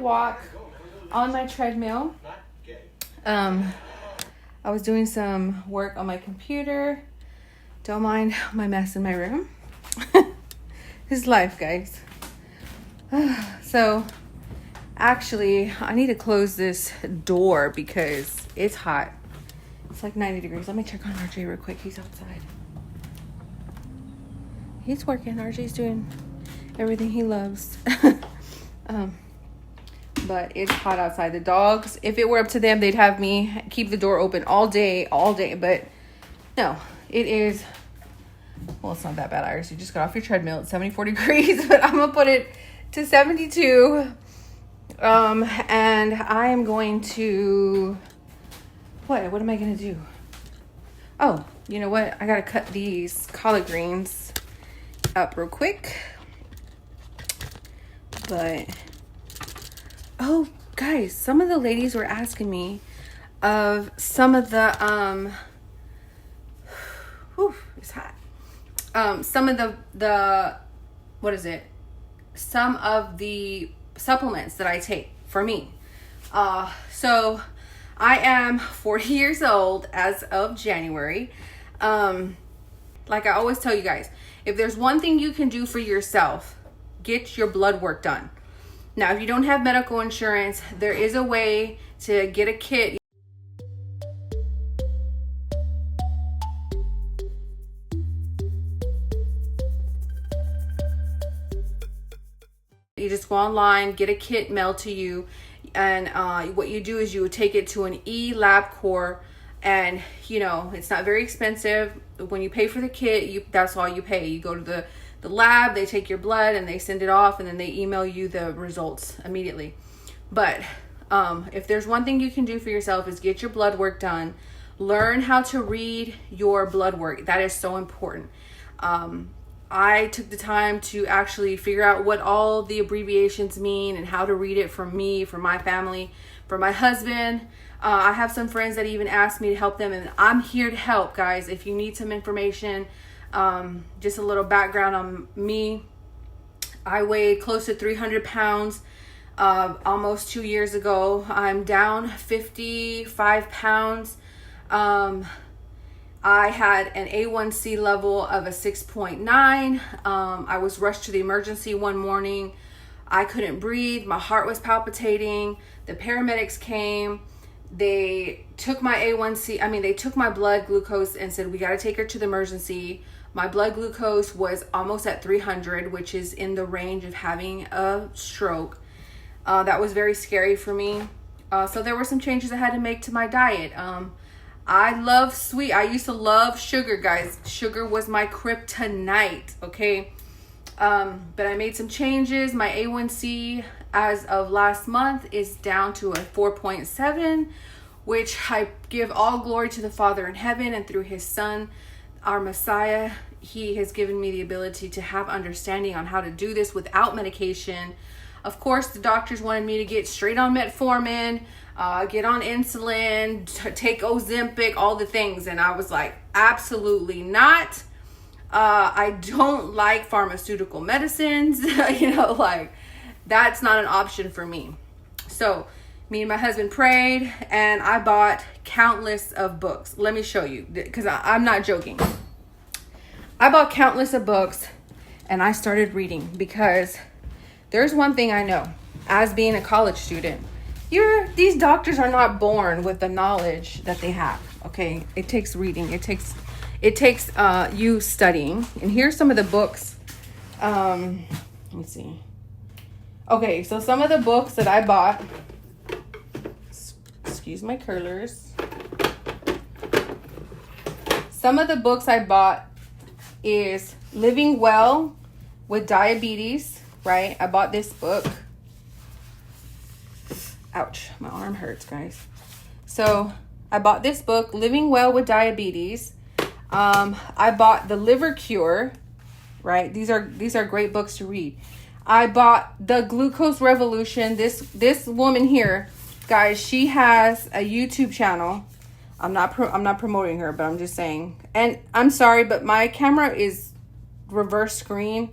walk on my treadmill. I was doing some work on my computer. Don't mind my mess in my room. This is life, guys. So, actually, I need to close this door because it's hot. It's like 90 degrees. Let me check on RJ real quick. He's outside. He's working. RJ's doing everything he loves. But it's hot outside. The dogs, if it were up to them, they'd have me keep the door open all day. But no, it is, well, it's not that bad, Iris. You just got off your treadmill at 74 degrees, but I'm going to put it to 72. And I am going to, what am I going to do? Oh, you know what? I got to cut these collard greens up real quick. But, oh, guys, some of the ladies were asking me of some of the, it's hot. Some of the, what is it? Some of the supplements that I take for me. So I am 40 years old as of January. Like I always tell you guys, if there's one thing you can do for yourself, get your blood work done. Now, if you don't have medical insurance, there is a way to get a kit. You just go online, get a kit mailed to you, and what you do is you would take it to an LabCorp, and you know it's not very expensive. When you pay for the kit, that's all you pay. You go to the lab, they take your blood and they send it off, and then they email you the results immediately. But if there's one thing you can do for yourself is get your blood work done. Learn how to read your blood work. That is so important. I took the time to actually figure out what all the abbreviations mean and how to read it for me, for my family, for my husband. I have some friends that even asked me to help them, and I'm here to help, guys. If you need some information, just a little background on me. I weighed close to 300 pounds almost 2 years ago. I'm down 55 pounds. I had an A1C level of a 6.9. I was rushed to the emergency one morning. I couldn't breathe. My heart was palpitating. The paramedics came. They took my they took my blood glucose and said, we got to take her to the emergency. My blood glucose was almost at 300, which is in the range of having a stroke. That was very scary for me. So there were some changes I had to make to my diet. I love sweet. I used to love sugar, guys. Sugar was my kryptonite, okay? But I made some changes. My A1C as of last month is down to a 4.7, which I give all glory to the Father in heaven, and through his Son, our Messiah, he has given me the ability to have understanding on how to do this without medication. Of course, the doctors wanted me to get straight on metformin, get on insulin, take Ozempic, all the things. And I was like, absolutely not. I don't like pharmaceutical medicines. That's not an option for me. So me and my husband prayed, and I bought countless of books. Let me show you, because I'm not joking. I bought countless of books, and I started reading, because there's one thing I know as being a college student. These doctors are not born with the knowledge that they have. Okay, it takes reading. It takes you studying. And here's some of the books. Let me see. Okay, so some of the books that I bought. Excuse my curlers. Some of the books I bought is Living Well with Diabetes, right? I bought this book. Ouch, my arm hurts, guys. So I bought this book, Living Well with Diabetes. I bought The Liver Cure, right? These are great books to read. I bought The Glucose Revolution. This woman here, guys, she has a YouTube channel. I'm not promoting her, but I'm just saying. And I'm sorry, but my camera is reverse screen.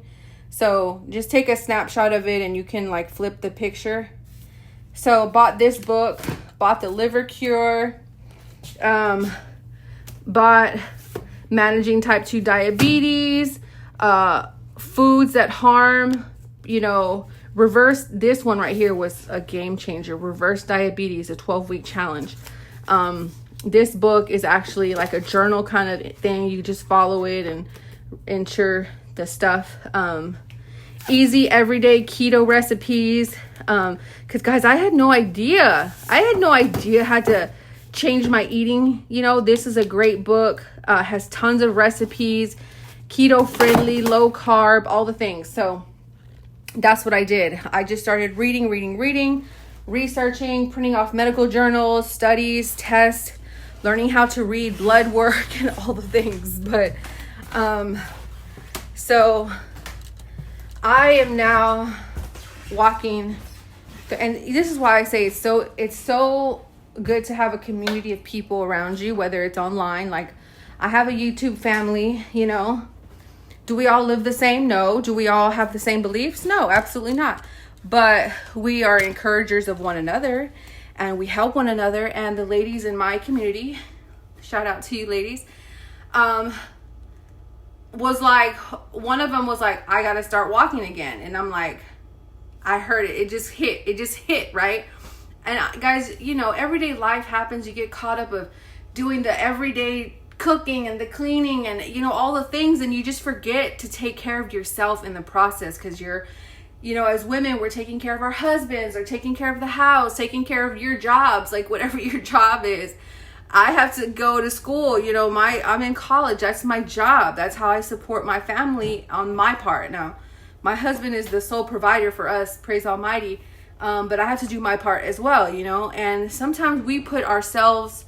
So just take a snapshot of it and you can like flip the picture. So bought this book, bought The Liver Cure, bought Managing Type 2 Diabetes, Foods That Harm, reverse. This one right here was a game changer. Reverse Diabetes, a 12-week challenge. This book is actually like a journal kind of thing. You just follow it and enter the stuff. Easy everyday keto recipes. Because guys, I had no idea how to change my eating. This is a great book. Has tons of recipes, keto friendly, low carb, all the things. So that's what I did. I just started reading, researching, printing off medical journals, studies, tests, learning how to read blood work and all the things. But so I am now walking, and this is why I say it's so good to have a community of people around you, whether it's online. Like, I have a YouTube family. Do we all live the same? No. Do we all have the same beliefs? No, absolutely not. But we are encouragers of one another, and we help one another. And the ladies in my community, shout out to you ladies, was like, one of them was like, I gotta start walking again. And I'm like, I heard it just hit right. And guys, everyday life happens. You get caught up of doing the everyday cooking and the cleaning and all the things, and you just forget to take care of yourself in the process, because you're as women, we're taking care of our husbands, or taking care of the house, taking care of your jobs, like whatever your job is. I have to go to school, I'm in college. That's my job. That's how I support my family on my part. Now, my husband is the sole provider for us, praise Almighty. But I have to do my part as well, and sometimes we put ourselves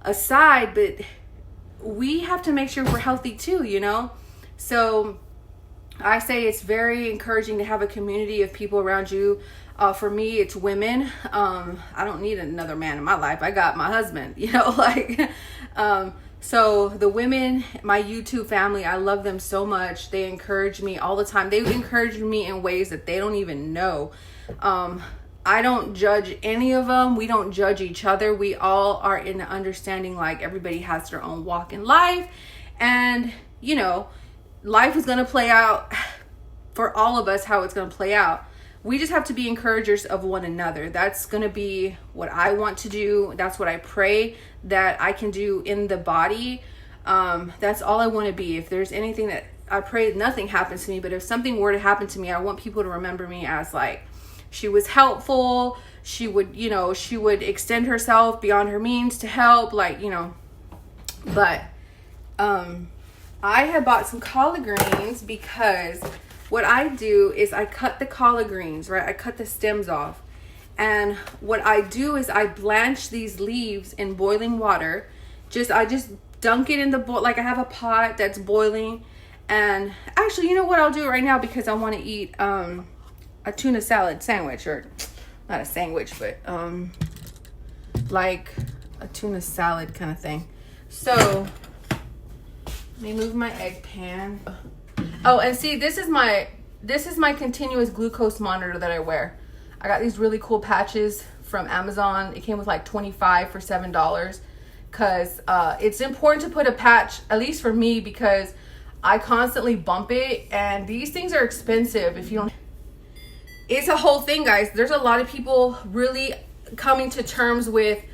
aside, but we have to make sure we're healthy too, So I say it's very encouraging to have a community of people around you. For me, it's women. I don't need another man in my life. I got my husband, so the women, my YouTube family, I love them so much. They encourage me all the time. They encourage me in ways that they don't even know. I don't judge any of them. We don't judge each other. We all are in the understanding, like, everybody has their own walk in life, and life is going to play out for all of us how it's going to play out. We just have to be encouragers of one another. That's going to be what I want to do. That's what I pray that I can do in the body. That's all I want to be. If there's anything that I pray nothing happens to me, but if something were to happen to me, I want people to remember me as, like, she was helpful. She would, she would extend herself beyond her means to help, but I had bought some collard greens because what I do is I cut the collard greens, right? I cut the stems off. And what I do is I blanch these leaves in boiling water. I just dunk it in the boil. Like, I have a pot that's boiling. And actually, you know what I'll do right now, because I want to eat a tuna salad sandwich, or not a sandwich, but like a tuna salad kind of thing. So let me move my egg pan. Oh, and see, this is my continuous glucose monitor that I wear. I got these really cool patches from Amazon. It came with like 25 for $7, because it's important to put a patch, at least for me, because I constantly bump it, and these things are expensive. If you don't, it's a whole thing, guys. There's a lot of people really coming to terms with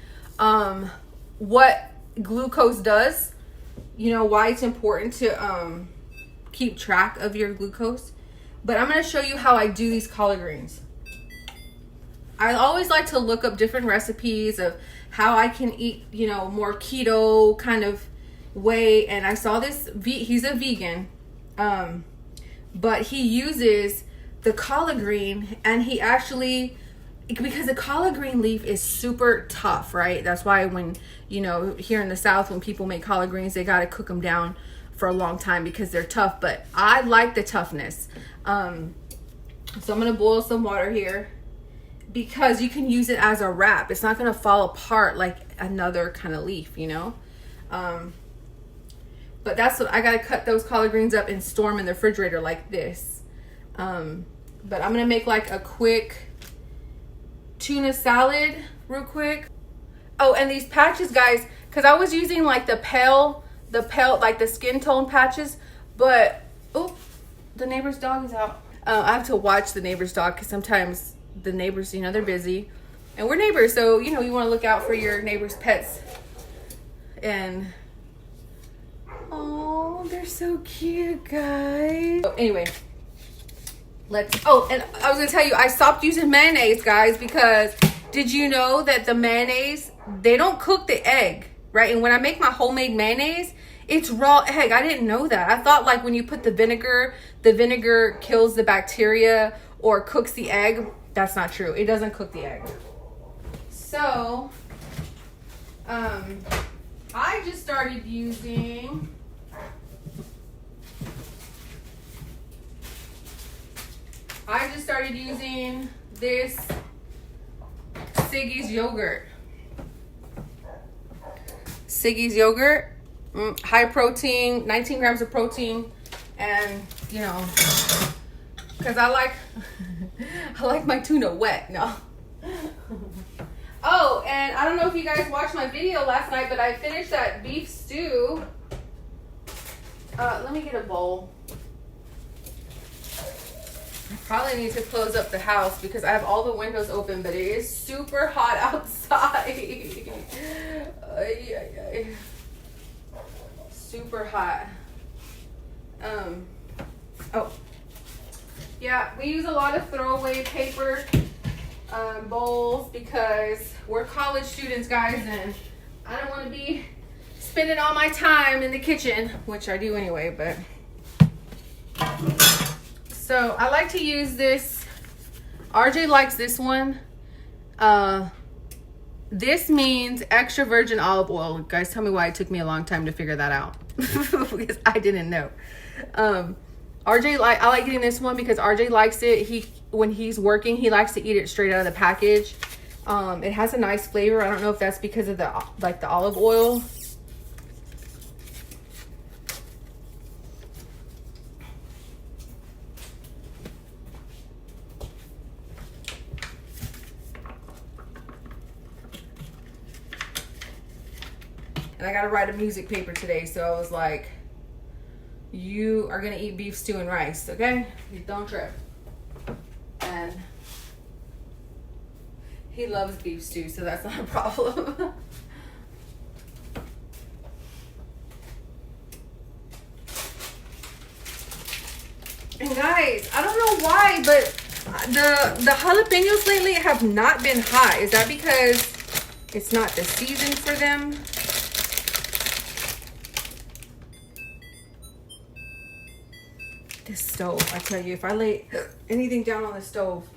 what glucose does, why it's important to keep track of your glucose. But I'm going to show you how I do these collard greens. I always like to look up different recipes of how I can eat, more keto kind of way. And I saw this, he's a vegan, but he uses the collard green, and he actually, because the collard green leaf is super tough, right? That's why when, here in the South, when people make collard greens, they got to cook them down for a long time because they're tough. But I like the toughness. So I'm going to boil some water here, because you can use it as a wrap. It's not going to fall apart like another kind of leaf, but that's what I got to cut those collard greens up and store them in the refrigerator like this. But I'm going to make like a quick tuna salad real quick. Oh, and these patches, guys, because I was using like the pale, like the skin tone patches, but, oh, the neighbor's dog is out. I have to watch the neighbor's dog because sometimes the neighbors, you know, they're busy. And we're neighbors, so, you know, you want to look out for your neighbor's pets. And, oh, they're so cute, guys. So anyway, and I was going to tell you, I stopped using mayonnaise, guys, because did you know that the mayonnaise, they don't cook the egg, right? And when I make my homemade mayonnaise, it's raw egg. I didn't know that. I thought like when you put the vinegar kills the bacteria or cooks the egg. That's not true. It doesn't cook the egg. So, I just started using this Siggi's yogurt. Siggi's yogurt, high protein, 19 grams of protein, and you know, because I like my tuna wet. No. Oh, and I don't know if you guys watched my video last night, but I finished that beef stew. Let me get a bowl. I probably need to close up the house because I have all the windows open, but it is super hot outside. Super hot. Oh. Yeah, we use a lot of throwaway paper bowls because we're college students, guys, and I don't want to be spending all my time in the kitchen, which I do anyway, but... So I like to use this. RJ likes this one. This means extra virgin olive oil. Guys, tell me why it took me a long time to figure that out. Because I didn't know. I like getting this one because RJ likes it. When he's working, he likes to eat it straight out of the package. It has a nice flavor. I don't know if that's because of the olive oil. And I got to write a music paper today, so I was like, you are going to eat beef stew and rice, okay? You don't trip. And he loves beef stew, so that's not a problem. And guys, I don't know why, but the jalapenos lately have not been hot. Is that because it's not the season for them? This stove, I tell you, if I lay anything down on the stove.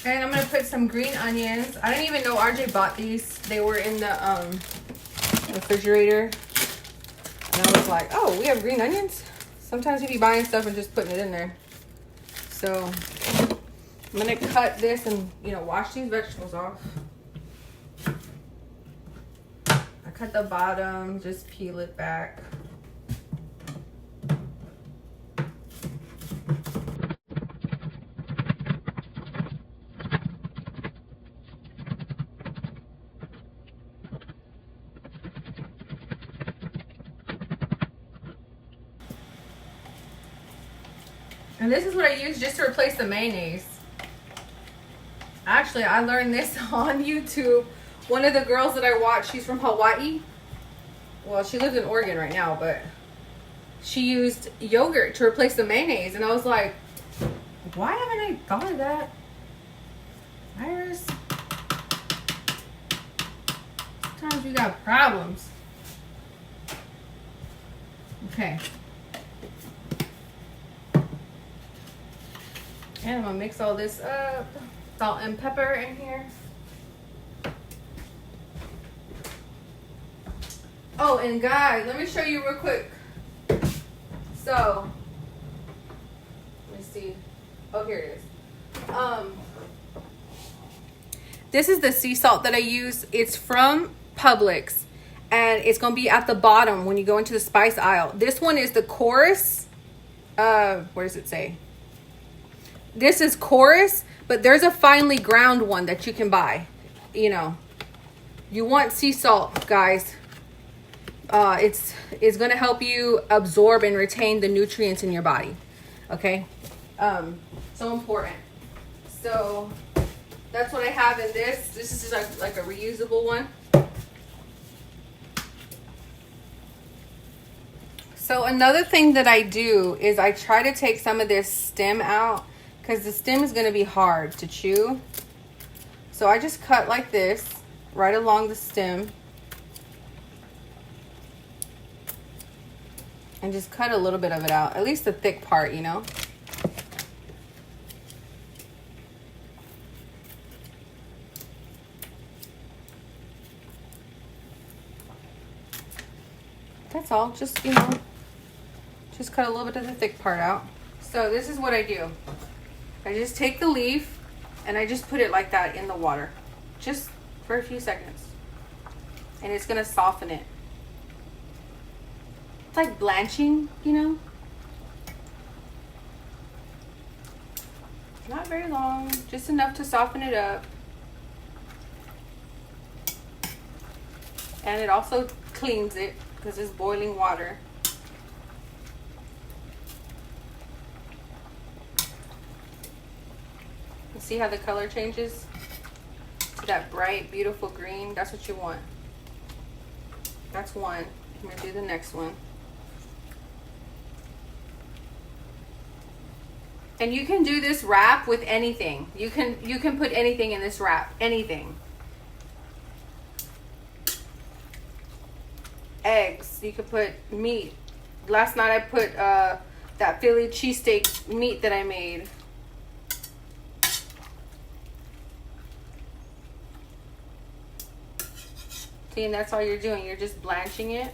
And I'm going to put some green onions. I didn't even know RJ bought these. They were in the refrigerator. And I was like, oh, we have green onions? Sometimes we be buying stuff and just putting it in there. So I'm going to cut this and, you know, wash these vegetables off. I cut the bottom, just peel it back. And this is what I use just to replace the mayonnaise. Actually, I learned this on YouTube. One of the girls that I watch, she's from Hawaii. Well, she lives in Oregon right now, but she used yogurt to replace the mayonnaise. And I was like, why haven't I thought of that? Iris? Sometimes we got problems. Okay. And I'm gonna mix all this up. Salt and pepper in here. Oh, and guys, let me show you real quick. So, let me see. Oh, here it is. This is the sea salt that I use. It's from Publix, and it's gonna be at the bottom when you go into the spice aisle. This one is the Chorus. Where does it say? This is Chorus, but there's a finely ground one that you can buy. You know, you want sea salt, guys. It's gonna help you absorb and retain the nutrients in your body. Okay, so important. So that's what I have in this. This is just like a reusable one. So another thing that I do is I try to take some of this stem out, because the stem is going to be hard to chew. So I just cut like this right along the stem. And just cut a little bit of it out, at least the thick part, you know. That's all, just, you know, just cut a little bit of the thick part out. So this is what I do. I just take the leaf and I just put it like that in the water, just for a few seconds. And it's gonna soften it. It's like blanching, you know. Not very long, just enough to soften it up. And it also cleans it, because it's boiling water. You see how the color changes to that bright, beautiful green? That's what you want. That's one. I'm gonna do the next one. And you can do this wrap with anything. You can put anything in this wrap, anything. Eggs, you could put meat. Last night I put that Philly cheesesteak meat that I made. See, and that's all you're doing. You're just blanching it.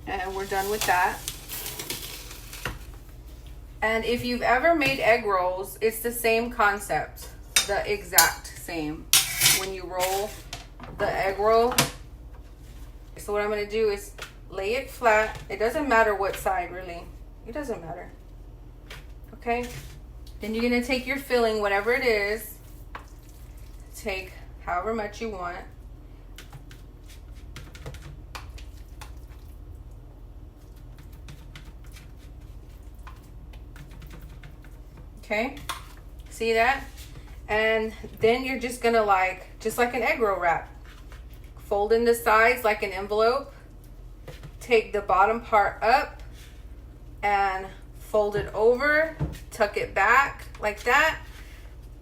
And we're done with that. And if you've ever made egg rolls, it's the same concept, the exact same. When you roll the egg roll, so what I'm gonna do is lay it flat. It doesn't matter what side, really. It doesn't matter. Okay? Then you're gonna take your filling, whatever it is, take however much you want. Okay, see that? And then you're just gonna just like an egg roll wrap, fold in the sides like an envelope, take the bottom part up and fold it over, tuck it back like that,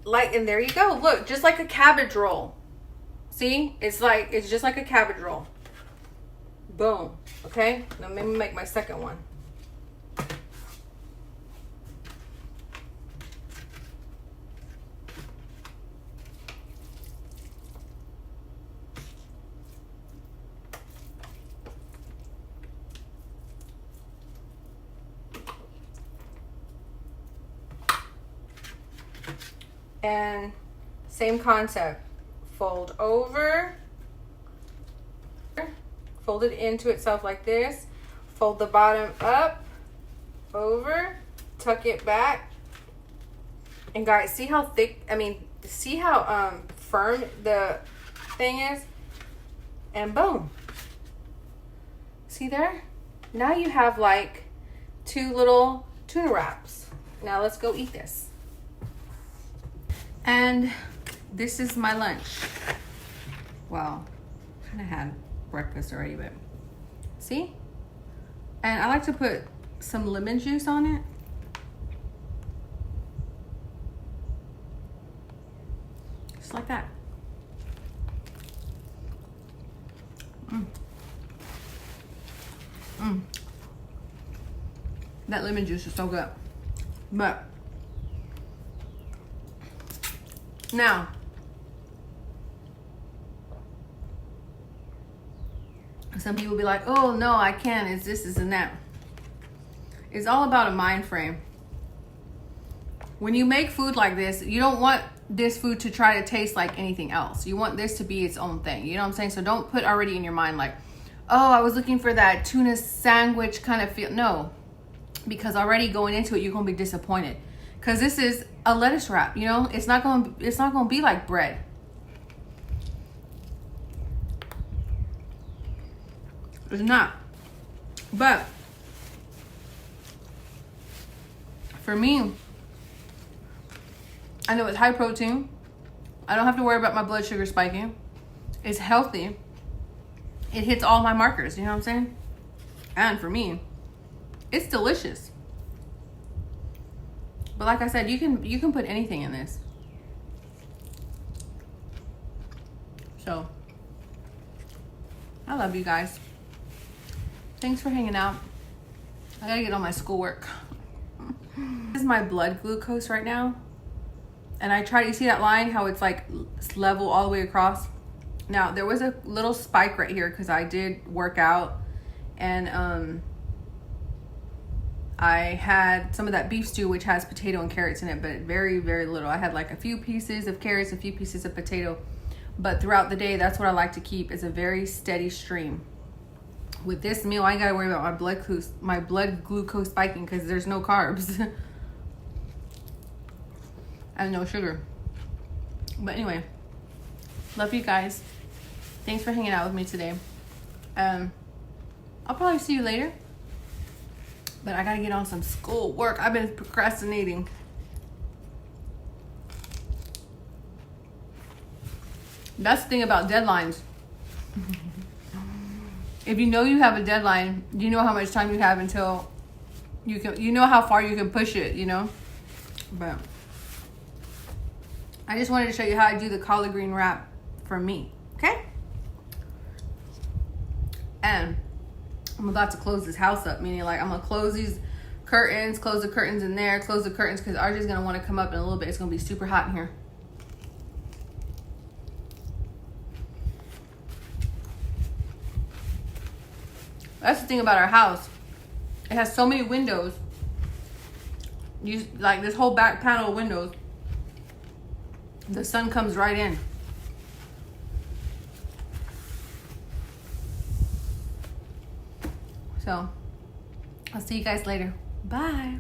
and there you go. Look, just like a cabbage roll. See, it's just like a cabbage roll. Boom. Okay, now let me make my second one. And same concept, fold over, fold it into itself like this, fold the bottom up, over, tuck it back. And guys, see how thick, see how firm the thing is? And boom. See there? Now you have like 2 little tuna wraps. Now let's go eat this. And this is my lunch. Well, kind of had breakfast already, but see? And I like to put some lemon juice on it. Just like that. That lemon juice is so good. But now, some people be like, oh no, I can't, it's this and that. It's all about a mind frame. When you make food like this, you don't want this food to try to taste like anything else. You want this to be its own thing. You know what I'm saying? So don't put already in your mind like, oh, I was looking for that tuna sandwich kind of feel. No, because already going into it, you're gonna be disappointed. Because this is a lettuce wrap. You know, it's not gonna be like bread. It's not. But for me, I know it's high protein. I don't have to worry about my blood sugar spiking. It's healthy. It hits all my markers, you know what I'm saying? And for me, it's delicious. But like I said, you can put anything in this. So, I love you guys. Thanks for hanging out. I gotta get on my schoolwork. This is my blood glucose right now. And I try to, you see that line, how it's like level all the way across? Now, there was a little spike right here because I did work out. And I had some of that beef stew, which has potato and carrots in it, but very, very little. I had like a few pieces of carrots, a few pieces of potato. But throughout the day, that's what I like to keep, is a very steady stream. With this meal, I ain't gotta worry about my blood glucose spiking because there's no carbs. And no sugar. But anyway, love you guys. Thanks for hanging out with me today. I'll probably see you later. But I gotta get on some school work. I've been procrastinating. That's the thing about deadlines. If you know you have a deadline, you know how much time you have until you know how far you can push it, you know? But I just wanted to show you how I do the collard green wrap for me, okay? And I'm about to close this house up, meaning like I'm gonna close these curtains, close the curtains in there, close the curtains because RJ's gonna want to come up in a little bit. It's gonna be super hot in here. That's the thing about our house. It has so many windows. Like this whole back panel of windows. The sun comes right in. So, I'll see you guys later. Bye.